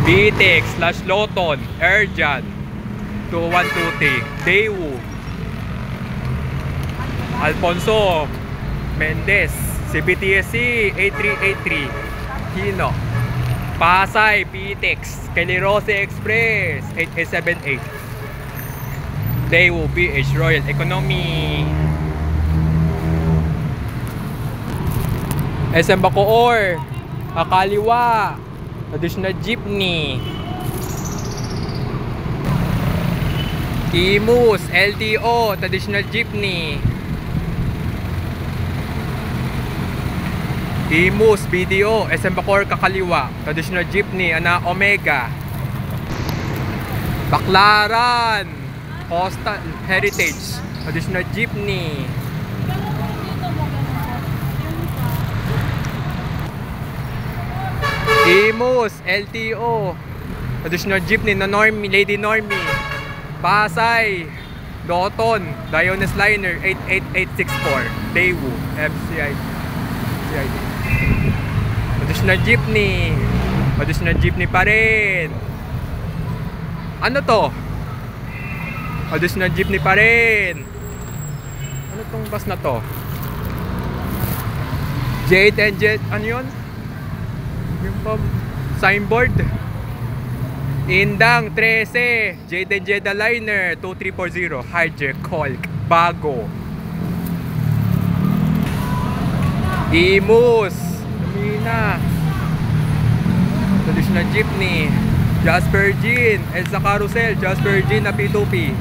BTEC slash Loton, Erjan 2123, Daewoo, Alfonso Mendez, CBTSC 8383, Kino, Pasay, PTEX, Kelirose Express 8878, Daewoo, BH, Royal Economy, SM Bacoor, Akaliwa, additional jeepney, Imus, LTO, traditional jeepney, Imus, BDO, SM Bacoor, Kakaliwa, traditional jeepney, Ana Omega, Baclaran, Coastal Heritage, traditional jeepney, Imus, LTO, additional jeepney na Normie, Lady Normie, Pasay, Loton, Dionys Liner 88864, Daewoo, FCI, CID. Additional jeepney pa rin. Ano to? Additional jeepney pa rin. Ano tong bus na to? J10 Jet, ano yun? Yung signboard. Indang 13, J10 Jeddah Liner 2340, Hijack, Colk, Bago, Imus, Lumina, traditional jeepney, Jasper Jean, Elsa Carousel, Jasper Jean na P2P,